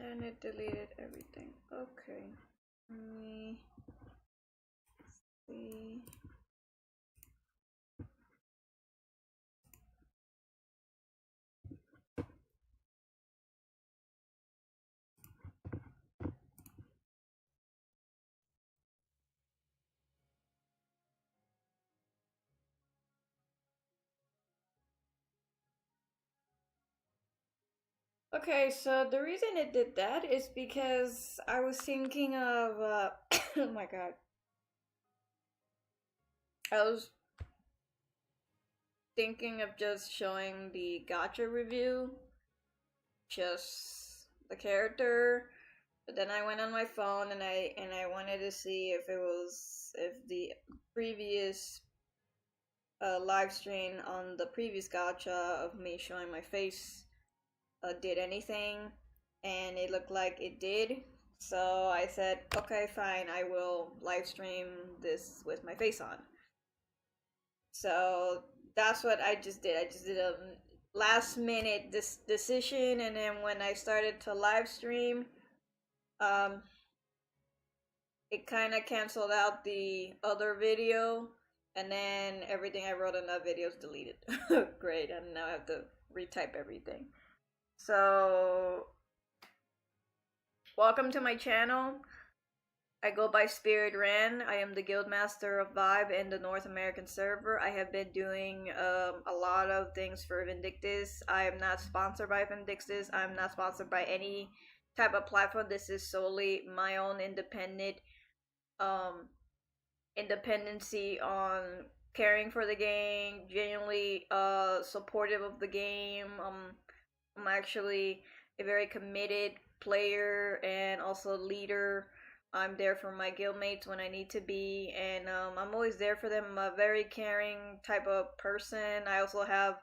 And it deleted everything. Okay. Let me see. Okay, so the reason it did that is because I was thinking of, oh my god. I was thinking of just showing the gacha review, just the character, but then I went on my phone and I wanted to see if the previous live stream on the previous gacha of me showing my face did anything, and it looked like it did. So I said, okay, fine, I will live stream this with my face on. So that's what I just did. I just did a last minute decision, and then when I started to live stream, um, it kind of canceled out the other video, and then everything I wrote in that video is deleted. Great, and now I have to retype everything. So, welcome to my channel. I go by Spirit Ren. I am the Guildmaster of Vibe in the North American server. I have been doing a lot of things for Vindictus. I am not sponsored by Vindictus. I'm not sponsored by any type of platform. This is solely my own independency on caring for the game, genuinely supportive of the game. I'm actually a very committed player and also leader. I'm there for my guildmates when I need to be, and I'm always there for them. I'm a very caring type of person. I also have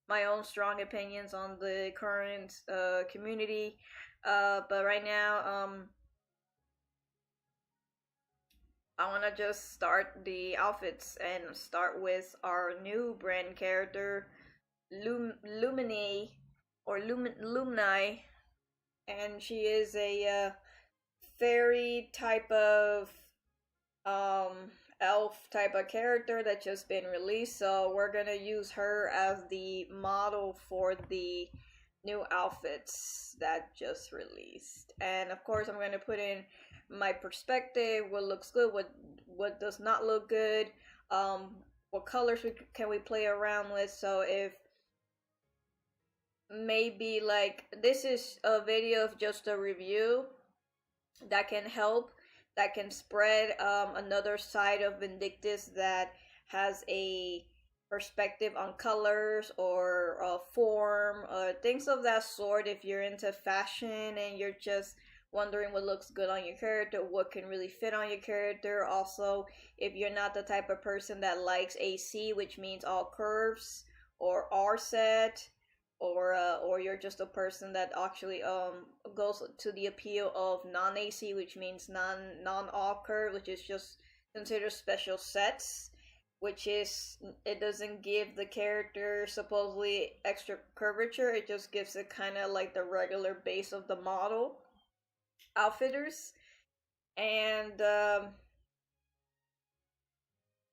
my own strong opinions on the current community, but right now, I want to just start the outfits and start with our new brand character, Lumini, or Lumni, and she is a fairy type of elf type of character that just been released, so we're gonna use her as the model for the new outfits that just released. And of course I'm going to put in my perspective, what looks good, what does not look good, what colors can we play around with. So if maybe like this is a video of just a review that can help, that can spread another side of Vindictus that has a perspective on colors or form, things of that sort. If you're into fashion and you're just wondering what looks good on your character, what can really fit on your character. Also, if you're not the type of person that likes AC, which means all curves, or R set, or you're just a person that actually goes to the appeal of non-AC, which means non-all curve, which is just considered special sets, which is, it doesn't give the character supposedly extra curvature, it just gives it kind of like the regular base of the model outfitters. And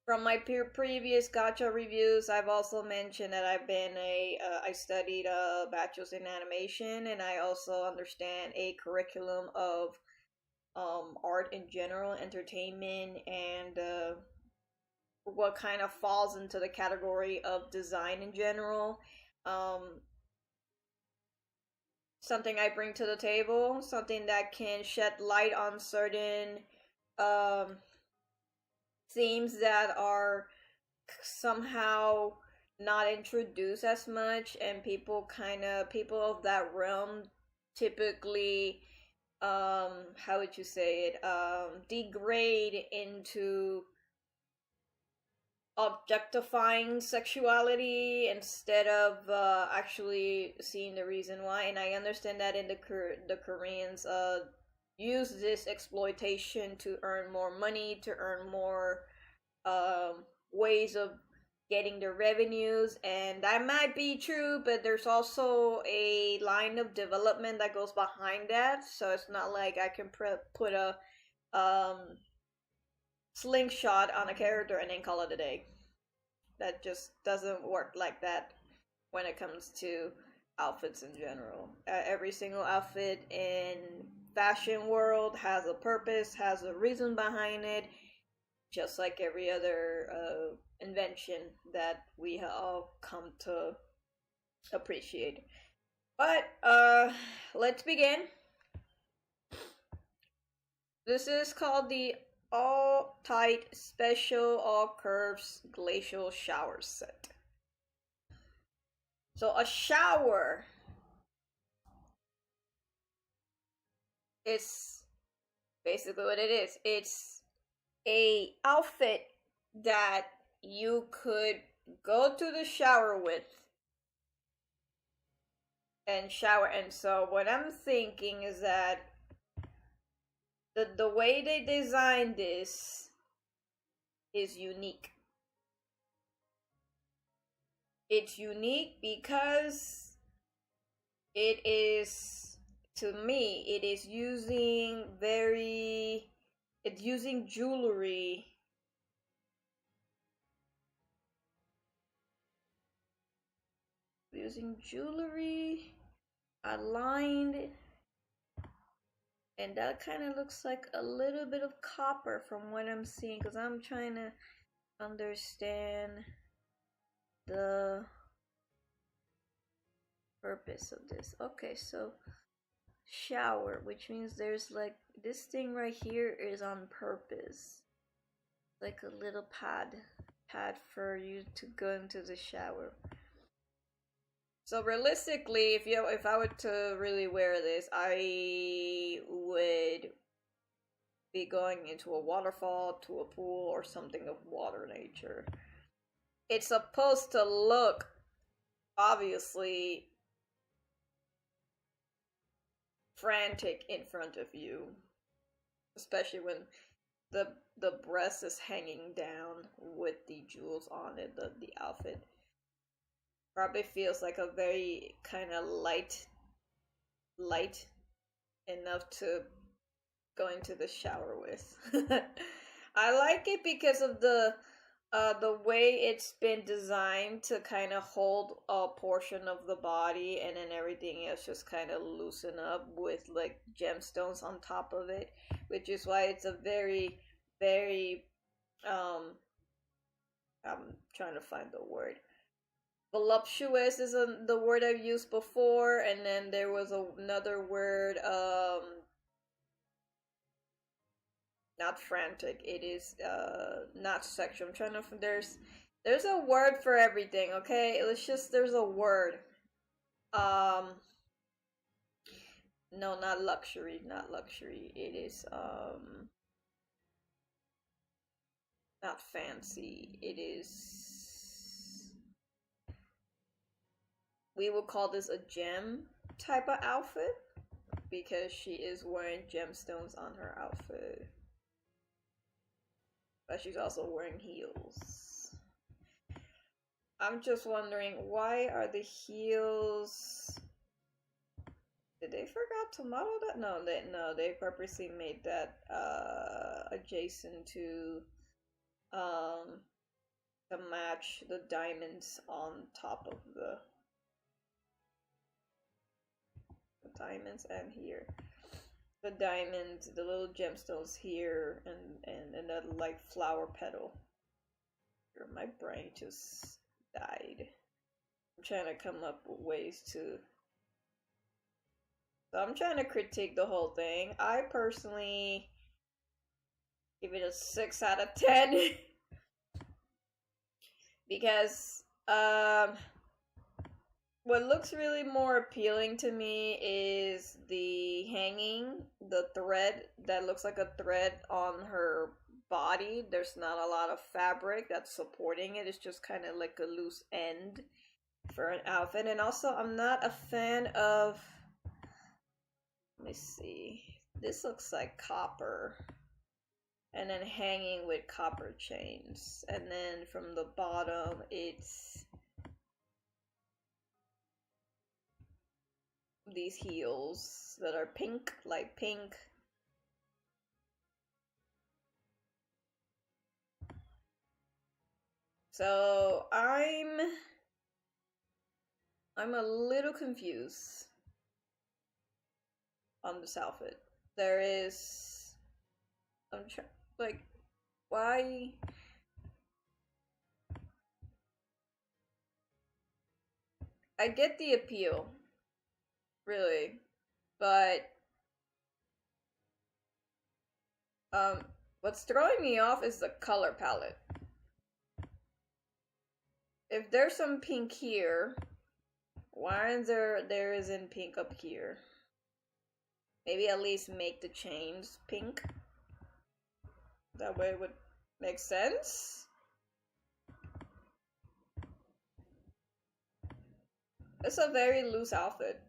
from my previous gacha reviews, I've also mentioned that I studied a bachelor's in animation, and I also understand a curriculum of art in general, entertainment, and what kind of falls into the category of design in general. Something I bring to the table, something that can shed light on certain themes that are somehow not introduced as much, and people of that realm typically how would you say it, degrade into objectifying sexuality instead of actually seeing the reason why. And I understand that in the Koreans use this exploitation to earn more money, to earn more ways of getting the revenues, and that might be true, but there's also a line of development that goes behind that, so it's not like I can put a slingshot on a character and then call it a day. That just doesn't work like that when it comes to outfits in general. Every single outfit in fashion world has a purpose, has a reason behind it, just like every other invention that we have all come to appreciate. But let's begin. This is called the All Tight Special All Curves Glacial Shower Set. So a shower is basically what it is. It's a outfit that you could go to the shower with and shower. And so what I'm thinking is that the way they designed this is unique. It's unique because it is, to me, it is using jewelry aligned, and that kind of looks like a little bit of copper from what I'm seeing, because I'm trying to understand the purpose of this. Okay, so shower, which means there's like this thing right here is on purpose, like a little pad for you to go into the shower. So realistically, if I were to really wear this, I would be going into a waterfall, to a pool, or something of water nature. It's supposed to look, obviously, frantic in front of you, especially when the breast is hanging down with the jewels on it. The outfit probably feels like a very kind of light enough to go into the shower with. I like it because of the way it's been designed to kind of hold a portion of the body, and then everything else just kind of loosen up with like gemstones on top of it, which is why it's a very, very I'm trying to find the word. Voluptuous is the word I've used before, and then there was another word, not frantic. It is not sexual. I'm trying to. There's a word for everything. Okay, there's a word. No, not luxury. Not luxury. It is not fancy. It is. We will call this a gem type of outfit because she is wearing gemstones on her outfit. But she's also wearing heels. I'm just wondering, why are the heels... Did they forgot to model that? No, they purposely made that adjacent to match the diamonds on top of the diamonds, and here the diamonds, the little gemstones here, and that like flower petal. My brain just died. I'm trying to come up with ways to. So I'm trying to critique the whole thing. I personally give it a 6 out of 10 because what looks really more appealing to me is the hanging, the thread that looks like a thread on her body. There's not a lot of fabric that's supporting it. It's just kind of like a loose end for an outfit. And also, I'm not a fan of... Let me see. This looks like copper. and then hanging with copper chains, and then from the bottom it's these heels that are pink, light pink. So I'm a little confused on this outfit. There is, like, why? I get the appeal, really, but what's throwing me off is the color palette. If there's some pink here, why is there isn't pink up here? Maybe at least make the chains pink. That way it would make sense. It's a very loose outfit.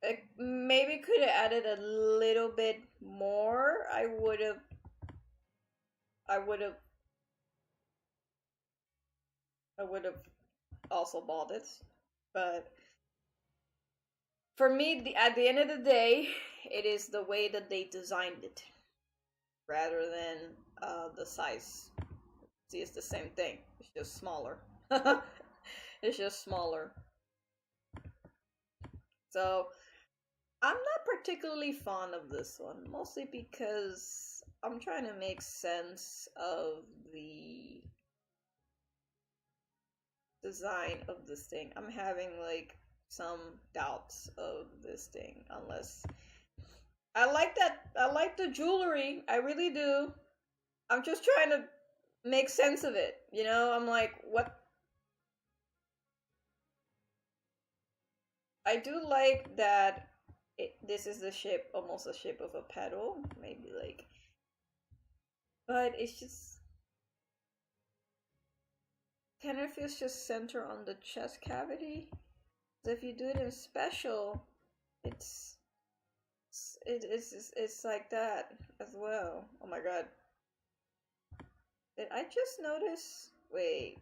It maybe could have added a little bit more. I would have also bought it. But for me, at the end of the day, it is the way that they designed it rather than the size. See, it's the same thing. It's just smaller. It's just smaller. So I'm not particularly fond of this one, mostly because I'm trying to make sense of the design of this thing. I'm having like some doubts of this thing, unless I like the jewelry, I really do. I'm just trying to make sense of it, you know? I'm like, what? I do like that this is the shape, almost the shape of a petal, maybe like, but it's just kind of feels just center on the chest cavity. So if you do it in special, it's like that as well. Oh my god. Did I just notice? Wait.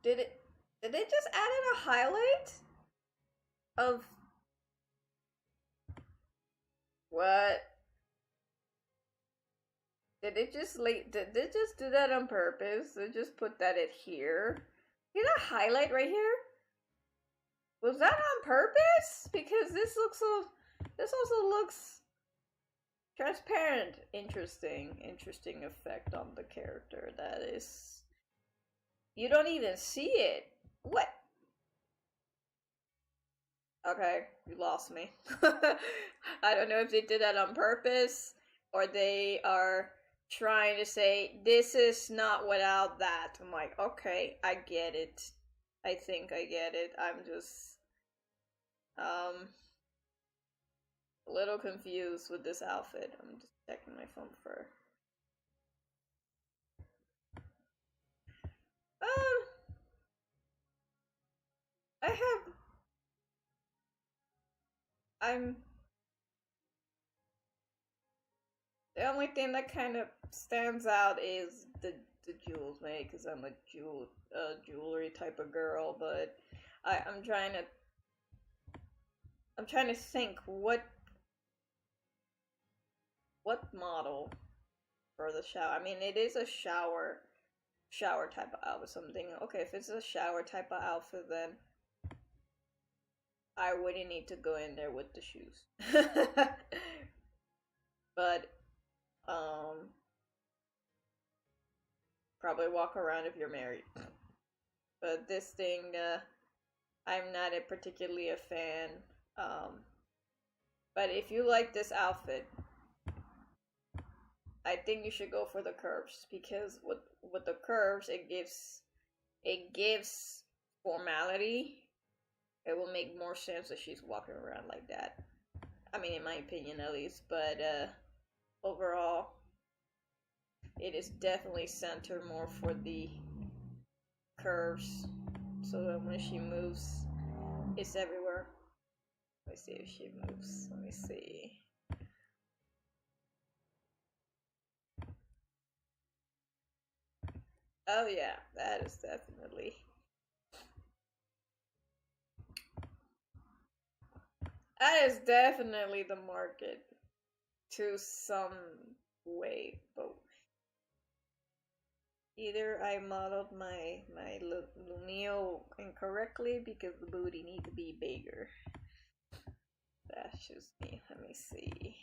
Did they just add in a highlight of what? Did they just do that on purpose? They just put that in here? See that highlight right here? Was that on purpose? Because this also looks transparent. Interesting effect on the character. That is, you don't even see it. What? Okay, you lost me. I don't know if they did that on purpose or they are trying to say this is not without that. I'm like, okay, I get it. I think I get it. I'm just a little confused with this outfit. I'm just checking my phone for I'm the only thing that kind of stands out is the jewels, maybe because I'm a jewelry type of girl. But I'm trying to think what model for the shower. I mean, it is a shower type of outfit. Something. Okay, if it's a shower type of outfit, then I wouldn't need to go in there with the shoes. But probably walk around if you're married. But this thing, I'm not particularly a fan. But if you like this outfit, I think you should go for the curves, because with the curves, it gives formality. It will make more sense if she's walking around like that. I mean, in my opinion, at least. But overall, it is definitely centered more for the curves, so that when she moves, it's everywhere. Let me see if she moves. Let me see. Oh yeah, that is definitely. That is definitely the market to some way, but either I modeled my lumielle incorrectly because the booty need to be bigger. That's just me. Let me see.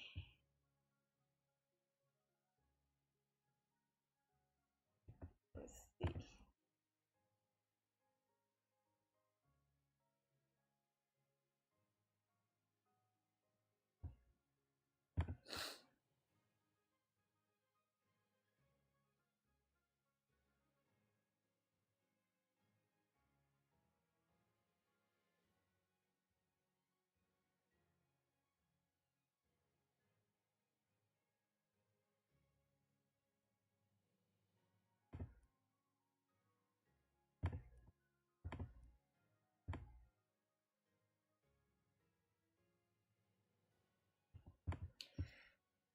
Let's see.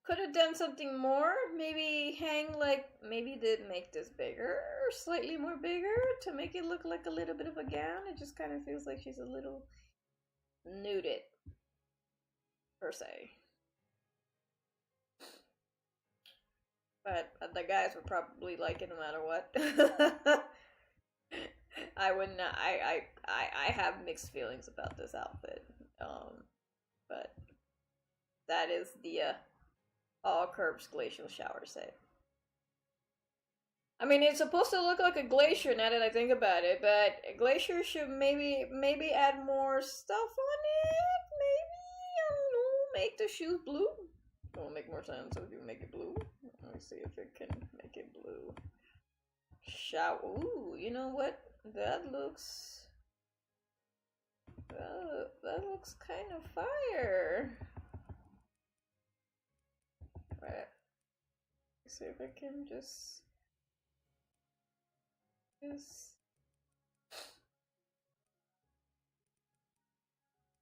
Could have done something more. Maybe hang like, maybe did make this bigger or slightly more bigger to make it look like a little bit of a gown. It just kind of feels like she's a little nuded, per se. But the guys would probably like it no matter what. I would not. I have mixed feelings about this outfit. But that is the all curves glacial shower set. I mean, it's supposed to look like a glacier now that I think about it, but a glacier should maybe add more stuff on it. Maybe, I don't know, make the shoes blue. It'll make more sense if you make it blue. Let me see if it can make it blue. Shower. Ooh, you know what? That looks kind of fire. Right. Let's see if I can just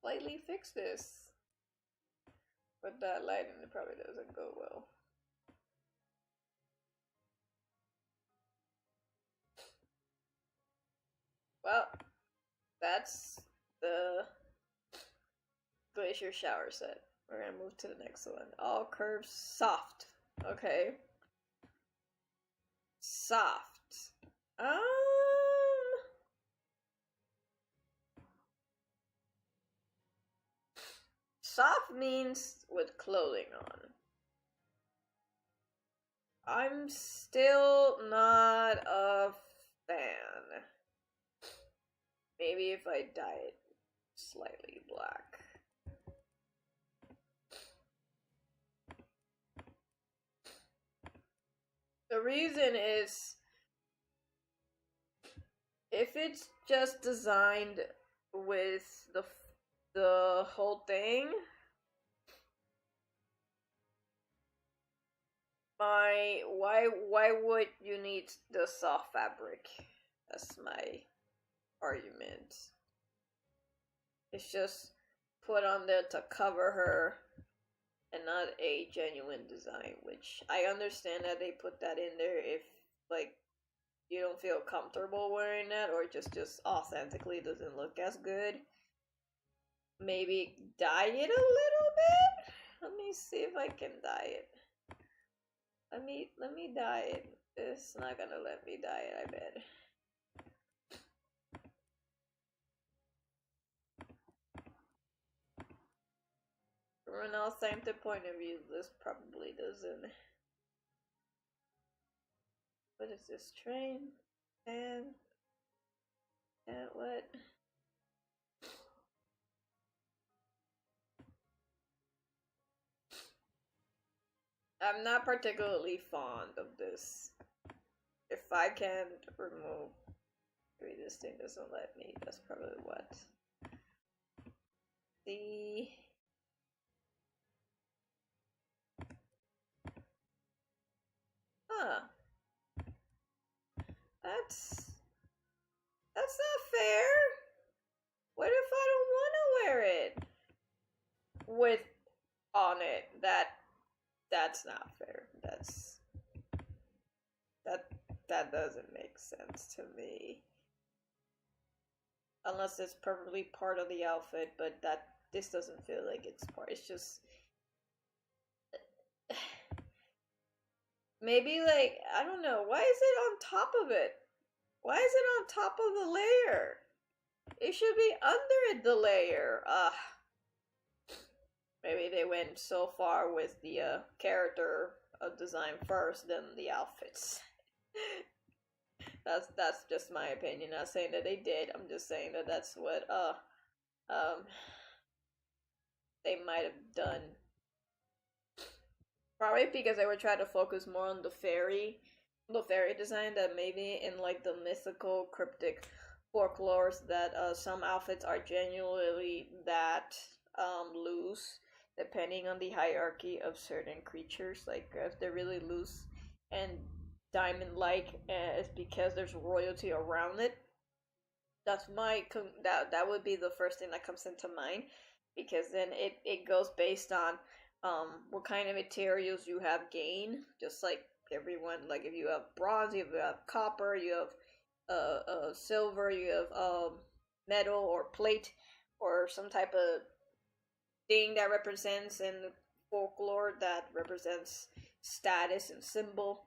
slightly fix this. But that lighting probably doesn't go well. Well, that's the glacier shower set. We're gonna move to the next one. All curves soft. Okay. Soft. Soft means with clothing on. I'm still not a fan. Maybe if I dye it slightly black. The reason is if it's just designed with the whole thing, why would you need the soft fabric? That's my argument. It's just put on there to cover her and not a genuine design, which I understand that they put that in there if like you don't feel comfortable wearing that or just authentically doesn't look as good. Maybe dye it a little bit. Let me see if I can dye it. Let me dye it. It's not gonna let me dye it, I bet. From an authentic point of view, this probably doesn't. What is this? Train? And what? I'm not particularly fond of this. If I can't remove, maybe this thing doesn't let me. That's probably what. The That's not fair. What if I don't want to wear it with on it? That's not fair. that doesn't make sense to me. Unless it's perfectly part of the outfit, but this doesn't feel like it's part. It's just maybe like, I don't know, why is it on top of it? Why is it on top of the layer? It should be under the layer. Maybe they went so far with the character design first, then the outfits. That's just my opinion. Not saying that they did. I'm just saying that that's what they might have done. Probably because they were trying to focus more on the fairy design, that maybe in like the mythical cryptic folklores that some outfits are genuinely that loose, depending on the hierarchy of certain creatures. Like if they're really loose and diamond like, it's because there's royalty around it. That's that would be the first thing that comes into mind, because then it goes based on what kind of materials you have gained. Just like everyone, like if you have bronze, you have copper, you have silver, you have metal or plate or some type of thing that represents in folklore that represents status and symbol.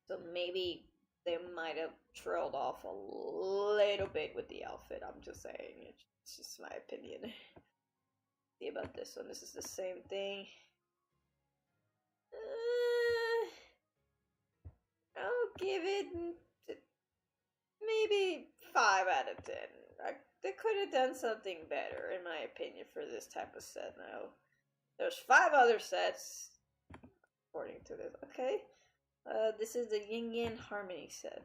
So maybe they might have trailed off a little bit with the outfit. I'm just saying, it's just my opinion. See about this one. This is the same thing. I'll give it maybe 5 out of 10. They could have done something better, in my opinion, for this type of set. Now, there's 5 other sets, according to this. Okay, this is the Yin-Yang Harmony set.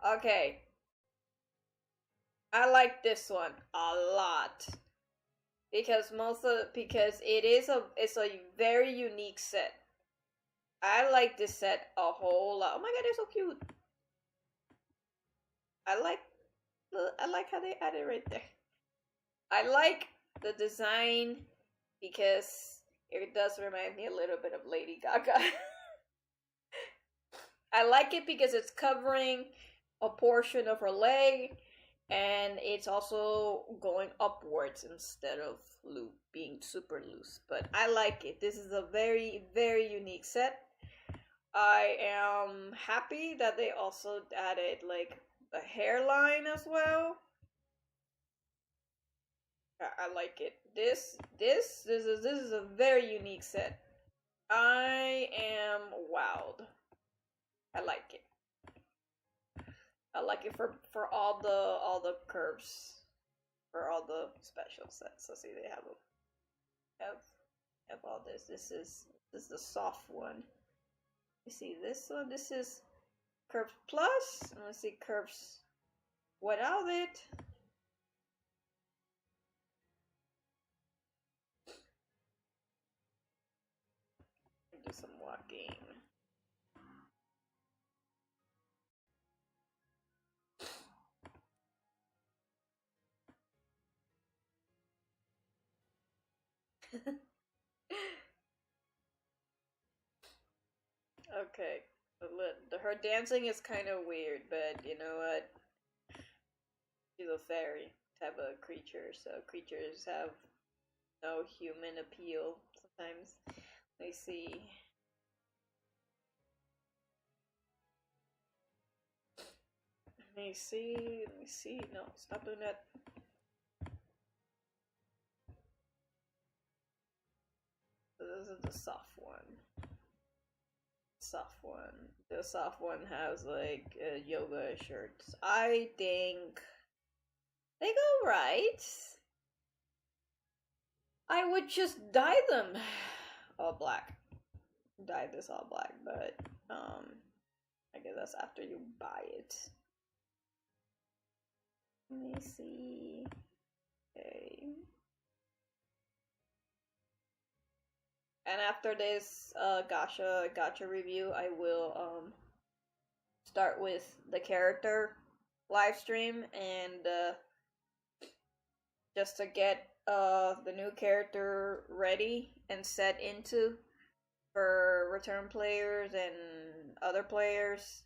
Okay, I like this one a lot because it's a very unique set. I like this set a whole lot. Oh my god, they're so cute. I like how they added right there. I like the design because it does remind me a little bit of Lady Gaga. I like it because it's covering a portion of her leg, and it's also going upwards instead of being super loose. But I like it. This is a very, very unique set. I am happy that they also added like a hairline as well. I like it. This is a very unique set. I am wowed. I like it. I like it for all the curves, for all the special sets. So see, they have all this. This is the soft one. You see this one. This is curves plus. And let's see curves without it. Do some walking. Okay, her dancing is kind of weird, but you know what? She's a fairy type of creature, so creatures have no human appeal sometimes. Let me see. Let me see. No, stop doing that. So this is the soft one. The soft one has like yoga shirts. I think they go right. I would just dye them all black. Dye this all black, but I guess that's after you buy it. Let me see. Okay. And after this gacha review, I will start with the character live stream, and just to get the new character ready and set into for return players and other players.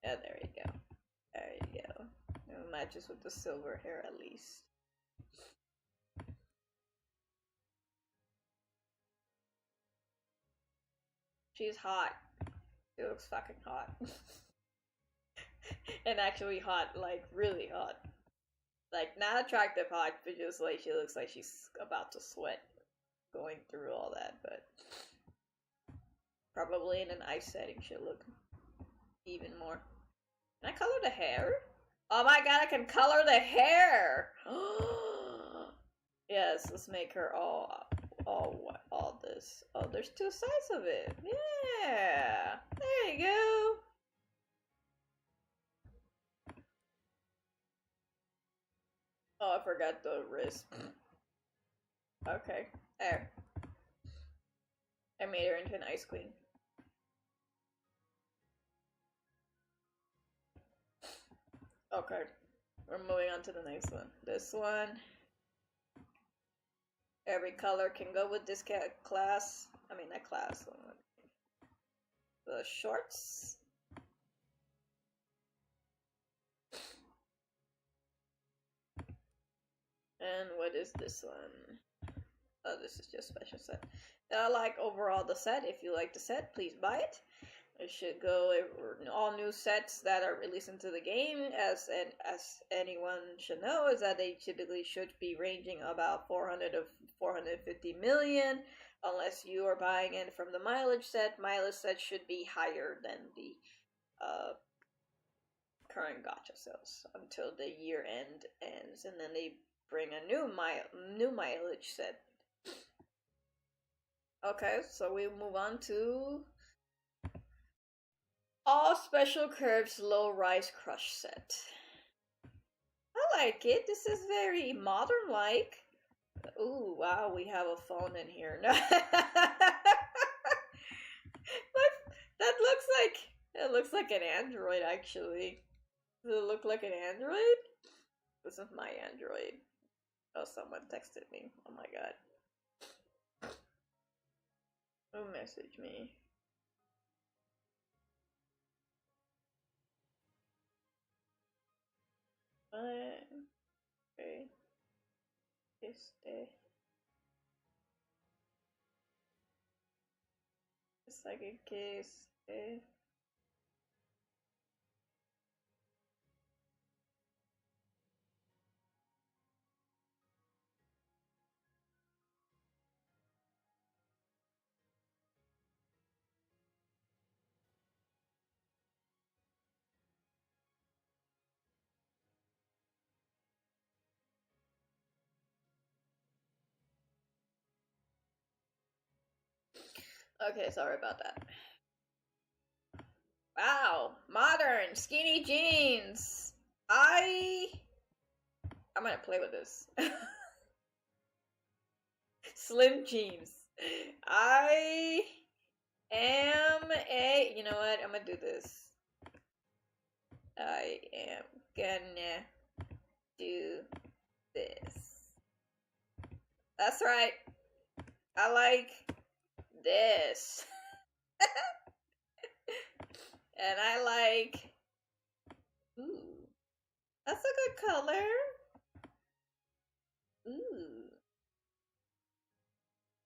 Yeah, there you go. There you go. It matches with the silver hair at least. She's hot. She looks fucking hot. And actually hot, like really hot. Like not attractive hot, but just like she looks like she's about to sweat going through all that, but probably in an ice setting she'll look even more. Can I color the hair? Oh my god, I can color the hair! Yes, let's make her all this. Oh, there's two sides of it. Yeah, there you go. Oh, I forgot the wrist. Okay, there. I made her into an ice queen. Okay, we're moving on to the next one. This one. Every color can go with this class. I mean, not class. The shorts. And what is this one? Oh, this is just special set. I like overall the set. If you like the set, please buy it. It should go all new sets that are released into the game, as anyone should know, is that they typically should be ranging about 400 to 450 million, unless you are buying in from the mileage set. Mileage set should be higher than the current gacha sales until the year end ends, and then they bring a new mileage set. Okay, so we move on to all special curves low rise crush set. I like it. This is very modern like. Ooh, wow, we have a phone in here. That looks like an Android actually. Does it look like an Android? This is my Android. Oh, someone texted me. Oh my god. Who messaged me? Okay. Second case. Okay, sorry about that. Wow, modern skinny jeans. I'm gonna play with this. Slim jeans. I am a. You know what? I'm gonna do this. I am gonna do this. That's right. I like this. And I like. Ooh. That's a good color. Ooh.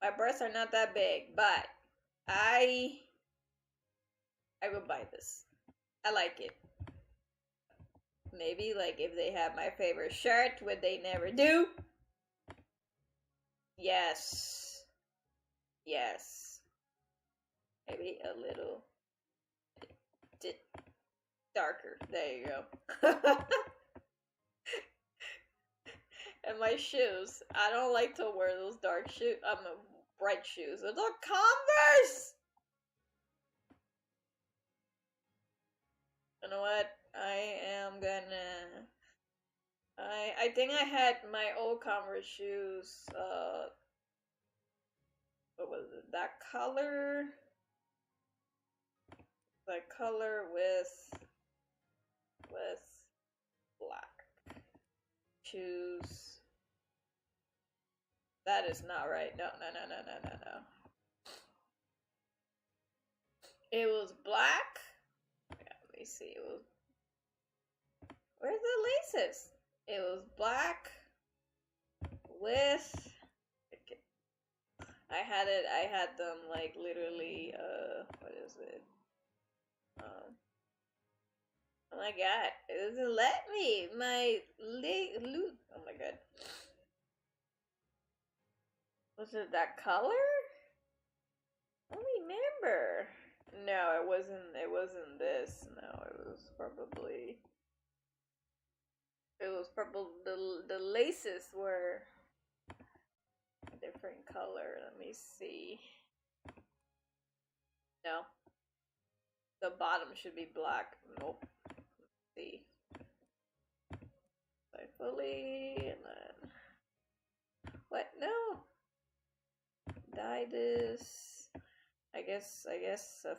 My breasts are not that big, but I will buy this. I like it. Maybe like if they have my favorite shirt, what they never do. Yes. Yes. Maybe a little darker. There you go. And my shoes. I don't like to wear those dark shoes. Bright shoes. Those are Converse! You know what? I am gonna... I think I had my old Converse shoes, what was it? That color with black. Choose. That is not right. No. It was black. Yeah, let me me see. It was, where's the laces? It was black with. I had them like literally. What is it? Oh my god! It doesn't let me. Oh my god. Was it that color? I don't remember. No, it wasn't. It wasn't this. No, it was probably. It was probably the laces were a different color. Let me see. No, the bottom should be black. Nope. Let's see. Fully and then what? No. Dye this. I guess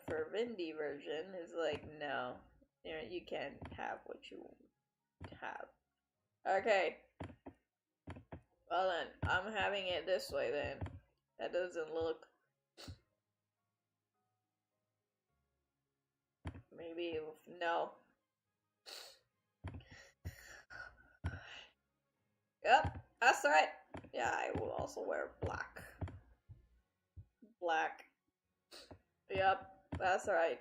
for Vindy version is like no, you can't have what you have. Okay. Well then, I'm having it this way then. That doesn't look. Maybe no. Yep, that's right. Yeah, I will also wear black. Black. Yep, that's right.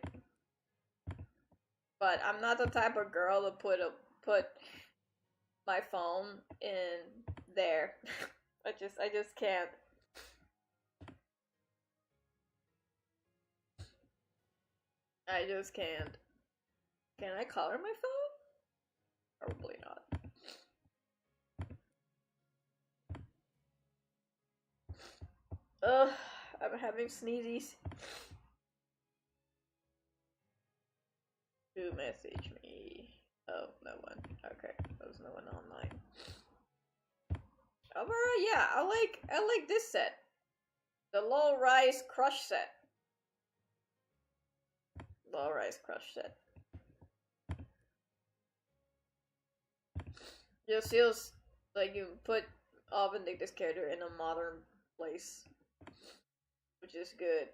But I'm not the type of girl to put my phone in there. I just can't. I just can't. Can I color my phone? Probably not. Ugh, I'm having sneezies. Who messaged me? Oh, no one. Okay, there's no one online. Overall, yeah, I like this set. The low rise crush set. Low rise crush set. Just feels like you put Vindictus character in a modern place, which is good.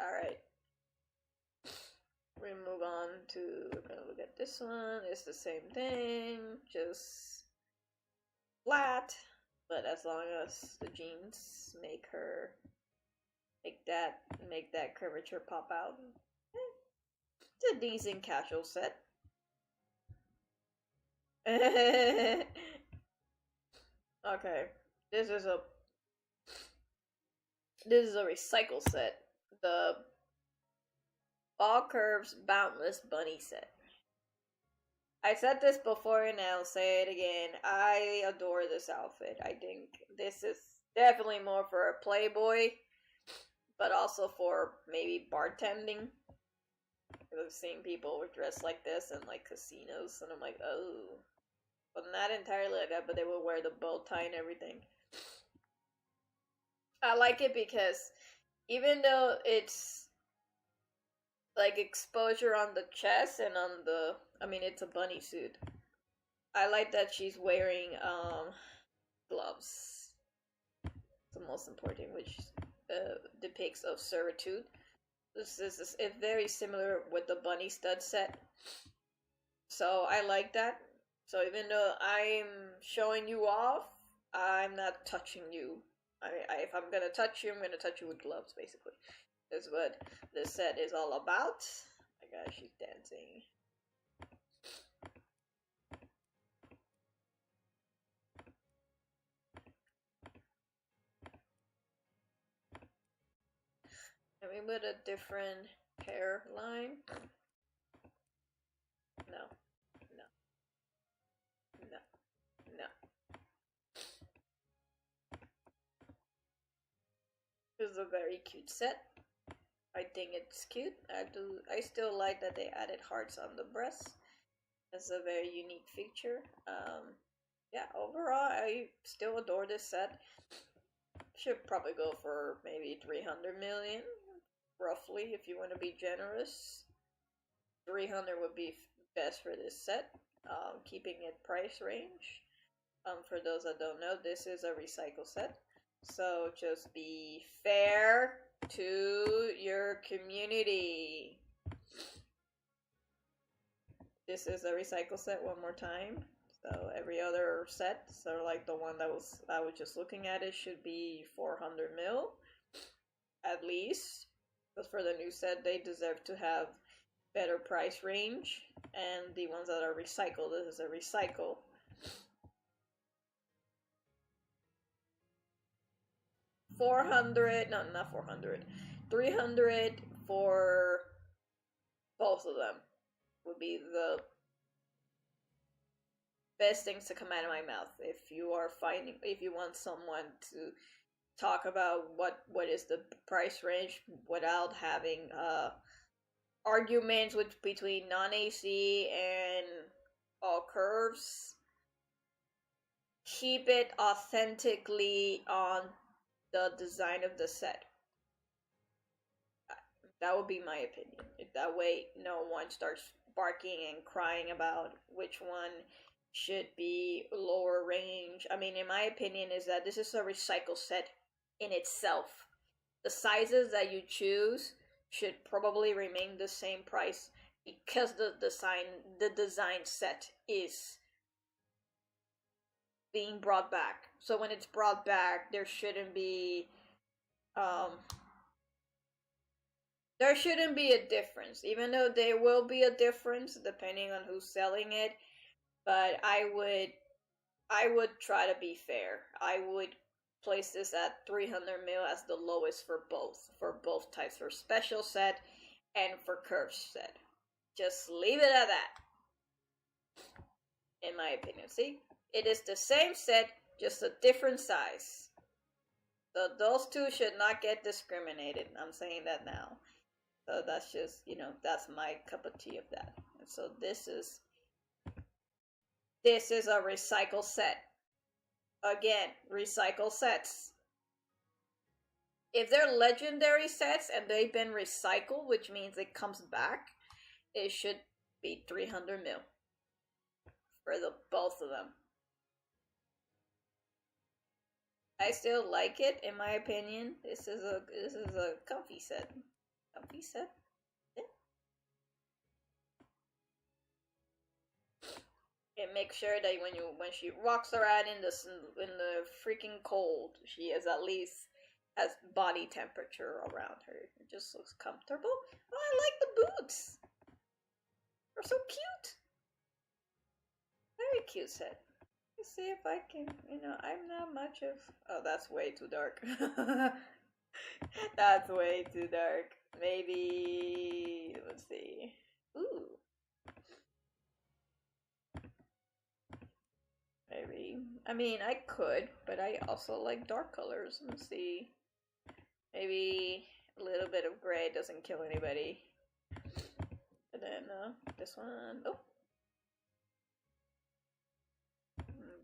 Alright. We move on to, we're gonna look at this one. It's the same thing, just flat, but as long as the jeans make that curvature pop out. It's a decent casual set. Okay, this is a recycle set. The Ball Curves Boundless Bunny set. I said this before and I'll say it again. I adore this outfit. I think this is definitely more for a playboy, but also for maybe bartending. I've seen people dressed like this in like casinos, and I'm like, oh. But not entirely like that, but they will wear the bow tie and everything. I like it because even though it's like exposure on the chest and on the, I mean, it's a bunny suit. I like that she's wearing gloves. It's the most important, which depicts of servitude. This is very similar with the bunny stud set. So I like that. So even though I'm showing you off, I'm not touching you. If I'm gonna touch you, I'm gonna touch you with gloves, basically. That's what this set is all about. Oh my gosh, she's dancing. I mean, with a different hairline. No. This is a very cute set. I think it's cute. I still like that they added hearts on the breast. That's a very unique feature. Yeah, overall, I still adore this set. Should probably go for maybe 300 million, roughly, if you want to be generous. 300 would be best for this set. Keeping it price range. For those that don't know, this is a recycle set. So just be fair to your community. This is a recycle set one more time. So every other set, so like the one that I was just looking at, it should be 400 mil at least. But for the new set, they deserve to have better price range. And the ones that are recycled, this is a recycle. 400, no, not 400, 300 for both of them would be the best things to come out of my mouth. If you want someone to talk about what is the price range without having arguments between non-AC and all curves, keep it authentically on the design of the set. That would be my opinion. That way no one starts barking and crying about which one should be lower range. I mean, in my opinion, is that this is a recycle set in itself. The sizes that you choose should probably remain the same price because the design set is being brought back. So when it's brought back, there shouldn't be a difference, even though there will be a difference depending on who's selling it. But I would try to be fair. I would place this at 300 mil as the lowest for both types, for special set and for curve set. Just leave it at that, in my opinion. See, it is the same set, just a different size. So those two should not get discriminated. I'm saying that now. So that's just, that's my cup of tea of that. And so this is a recycle set. Again, recycle sets. If they're legendary sets and they've been recycled, which means it comes back, it should be 300 mil for both of them. I still like it, in my opinion. This is a comfy set. Comfy set. Yeah. It makes sure that when she walks around in the freaking cold, she at least has body temperature around her. It just looks comfortable. Oh, I like the boots. They're so cute. Very cute set. Let's see if I can, I'm not much of... Oh, that's way too dark. That's way too dark. Maybe... Let's see. Ooh. Maybe. I mean, I could, but I also like dark colors. Let's see. Maybe a little bit of gray doesn't kill anybody. And then, this one. Oh.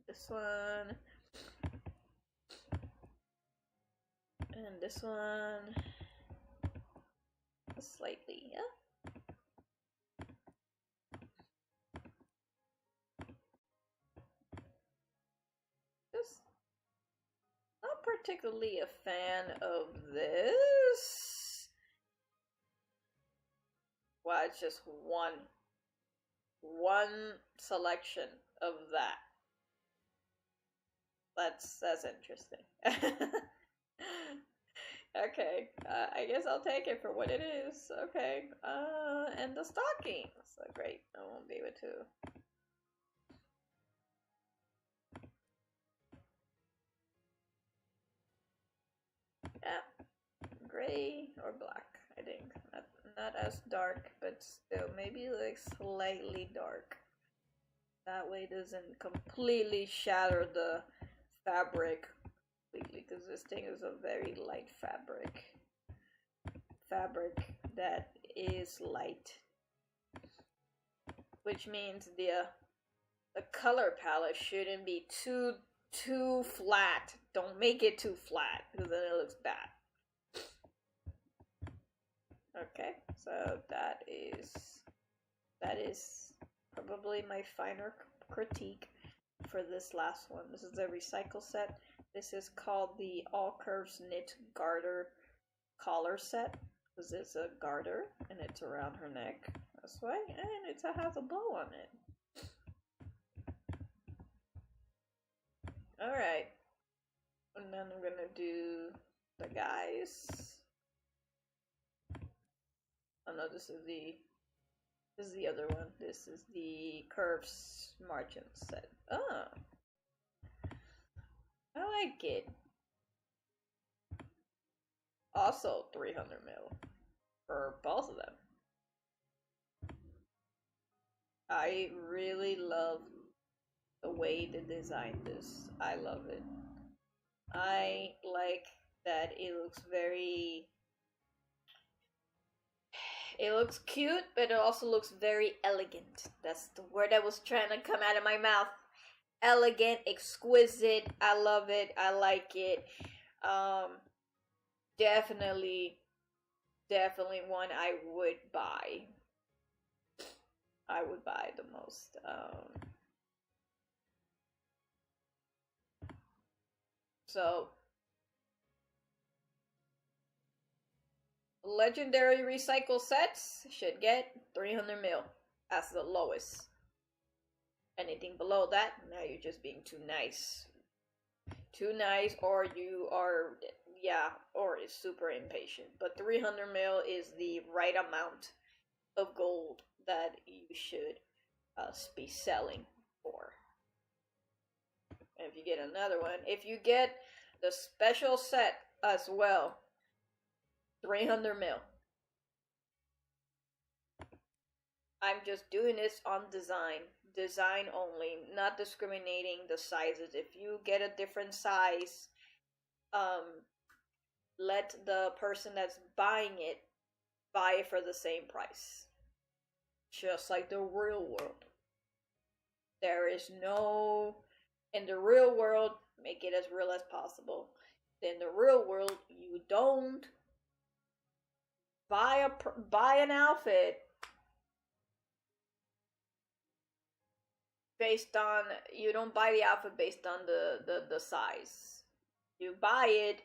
This one. And this one. Slightly, yeah. Just not particularly a fan of this. Well, it's just one selection of that. That's interesting. Okay, I guess I'll take it for what it is. Okay, and the stockings. Great, I won't be able to. Yeah, gray or black, I think. Not as dark, but still maybe like slightly dark. That way it doesn't completely shatter the fabric completely, because this thing is a very light fabric that is light, which means the color palette shouldn't be too flat. Don't make it too flat, because then it looks bad. Okay, so that is probably my final critique for this last one. This is a recycle set. This is called the All Curves Knit Garter collar set because it's a garter and it's around her neck. That's why, and it has a bow on it. All right, and then I'm gonna do the guys. Oh no, this is the other one. This is the curves Marchen Set. Oh, I like it. Also 300 mil for both of them. I really love the way they designed this. I love it. I like that it looks it looks cute, but it also looks very elegant. That's the word that was trying to come out of my mouth. Elegant, exquisite. I love it. I like it. Definitely one I would buy. I would buy the most. So legendary recycle sets should get 300 mil as the lowest. Anything below that, now you're just being too nice. Too nice, or you are, yeah, or is super impatient. But 300 mil is the right amount of gold that you should be selling for. And if you get another one, if you get the special set as well, 300 mil. I'm just doing this on design only, not discriminating the sizes. If you get a different size, let the person that's buying it buy it for the same price. Just like the real world. There is no, in the real world, make it as real as possible. In the real world, you don't buy an outfit based on, you don't buy the outfit based on the size. You buy it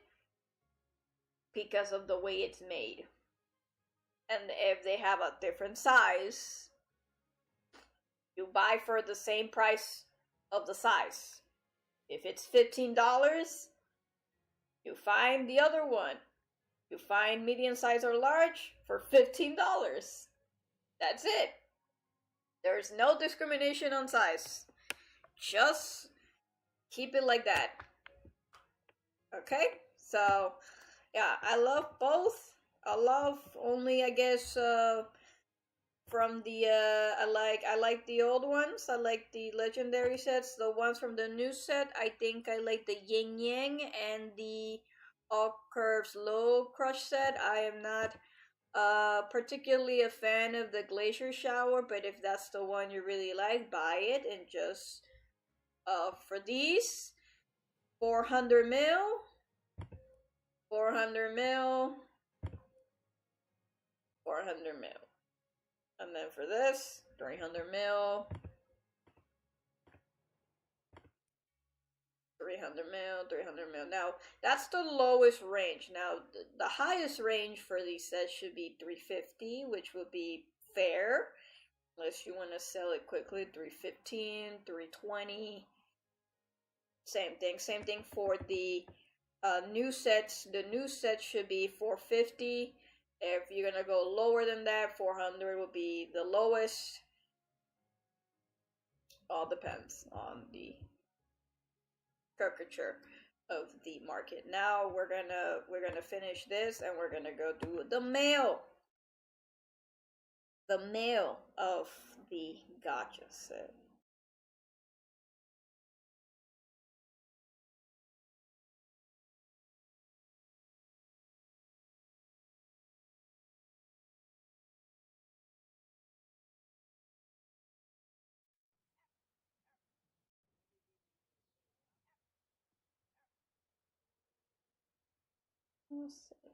because of the way it's made. And if they have a different size, you buy for the same price of the size. If it's $15, you find the other one. You find medium size or large for $15. That's it. There's no discrimination on size. Just keep it like that. Okay? So, yeah, I love both. I love only, I guess, from the, I like the old ones. I like the legendary sets. The ones from the new set, I think I like the Yin-Yang and the all curves low crush set. I am not particularly a fan of the glacier shower, but if that's the one you really like, buy it. And just for these 400 mil, 400 mil, 400 mil. And then for this, 300 mil, 300 mil, 300 mil. Now, that's the lowest range. Now, the highest range for these sets should be 350, which would be fair. Unless you want to sell it quickly, 315, 320. Same thing for the new sets. The new set should be 450. If you're gonna go lower than that, 400 will be the lowest. All depends on the caricature of the market. Now we're gonna finish this and we're gonna go do the mail. The mail of the gacha set. Let's see.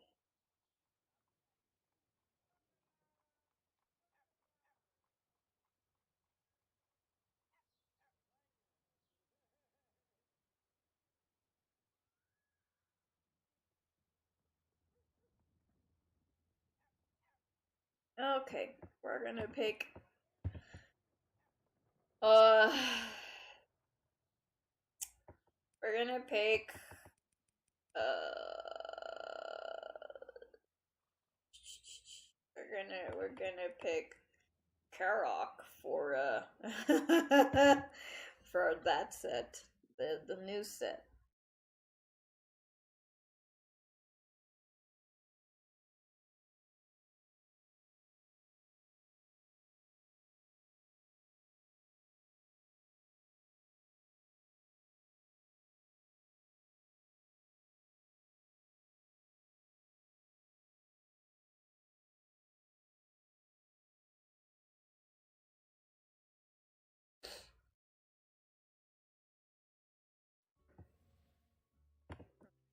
Okay, we're gonna pick we're gonna pick we're gonna pick Karok for for that set, the new set.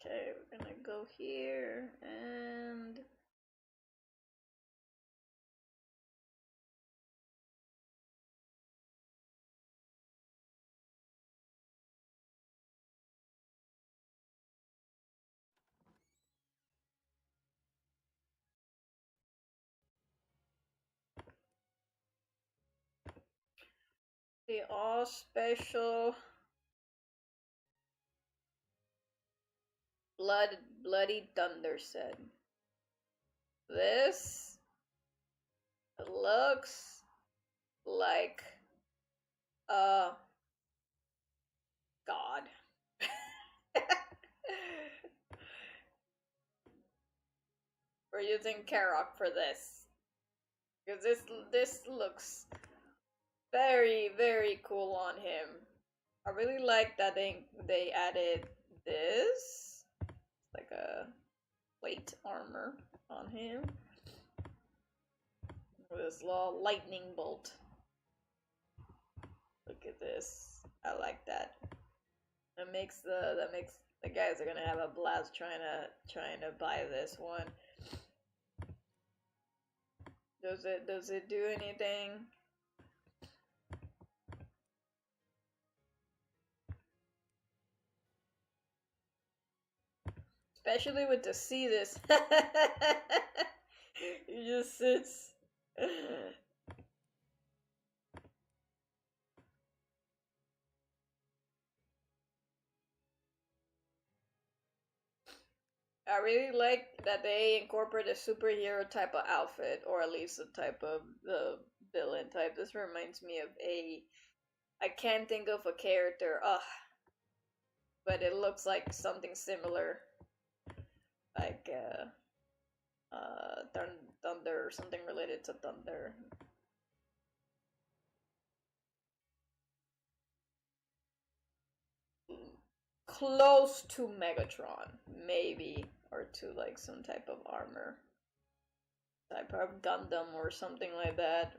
Okay, we're gonna go here and the all special bloody thunder set. This looks like God. We're using Karok for this because this looks very cool on him. I really like that they added this, like a plate armor on him with this little lightning bolt. Look at this. I like that. That makes the guys are gonna have a blast trying to buy this one. Does it do anything? Especially with the Cetus. He just sits. I really like that they incorporate a superhero type of outfit, or at least a type of the villain type. This reminds me of I can't think of a character, but it looks like something similar, like thunder, something related to thunder. Close to Megatron, maybe, or to like some type of armor, type of Gundam or something like that.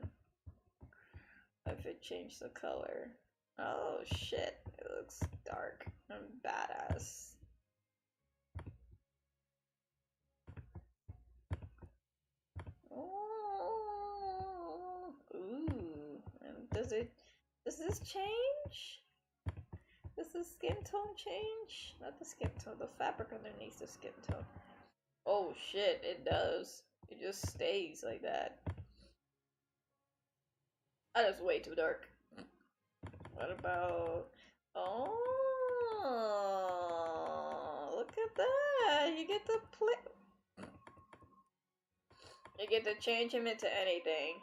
If it changed the color. Oh shit, it looks dark and badass. Oh, ooh, and does this change? Does the skin tone change? Not the skin tone, the fabric underneath the skin tone. Oh shit, it does. It just stays like that. That is way too dark. What about... Oh, look at that. You get to play... You get to change him into anything.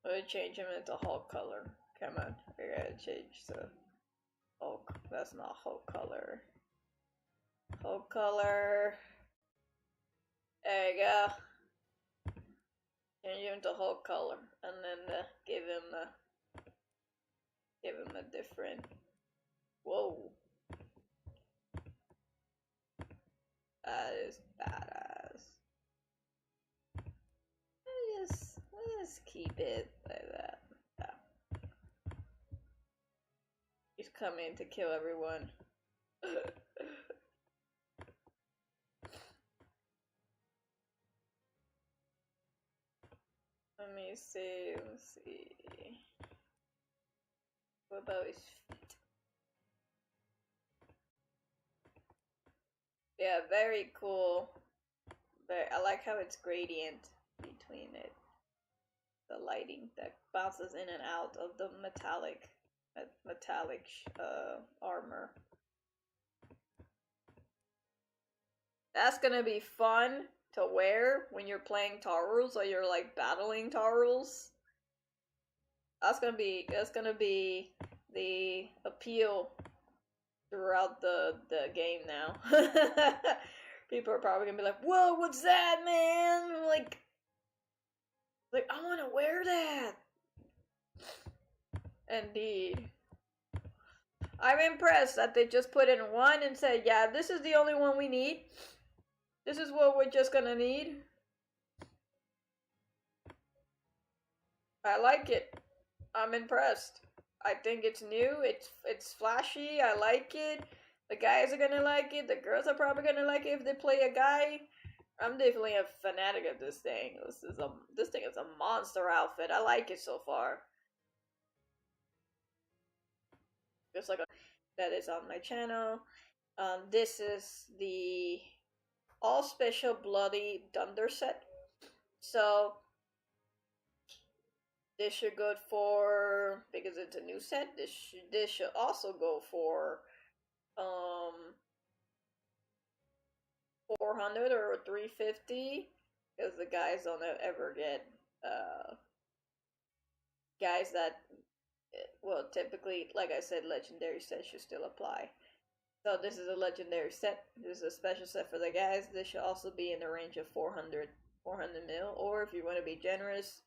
We'll change him into Hulk color. Come on, we gotta change the Hulk. That's not Hulk color. Hulk color. There you go. Change him to Hulk color, and then give him a different. Whoa, that is badass. Let's keep it like that. Yeah. He's coming to kill everyone. Let me see. Let's see. What about his feet? Yeah, very cool. I like how it's gradient. between it. The lighting that bounces in and out of the metallic armor. That's gonna be fun to wear when you're playing Taurus or you're like battling Taurus. That's gonna be the appeal throughout the game now. People are probably gonna be like, "Whoa, what's that, man?" Like I want to wear that. Indeed. I'm impressed that they just put in one and said, "Yeah, this is the only one we need. This is what we're just gonna need." I like it. I'm impressed. I think it's new. It's flashy. I like it. The guys are gonna like it. The girls are probably gonna like it if they play a guy. I'm definitely a fanatic of this thing. This thing is a monster outfit. I like it so far. Just like that is on my channel. This is the all special bloody thunder set. So this should go for, because it's a new set, this should also go for 400 or 350, because the guys don't ever get guys that, well, typically, like I said, legendary sets should still apply. So this is a legendary set. This is a special set for the guys. This should also be in the range of 400 mil, or if you want to be generous,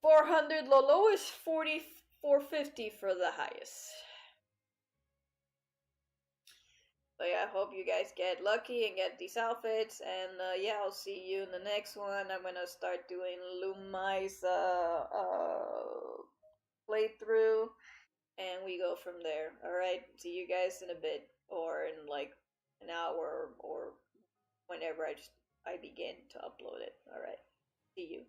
400 the lowest, 450 for the highest. So yeah, I hope you guys get lucky and get these outfits, and yeah, I'll see you in the next one. I'm gonna start doing Lumai's playthrough, and we go from there. Alright, see you guys in a bit, or in like an hour, or whenever I begin to upload it. Alright, see you.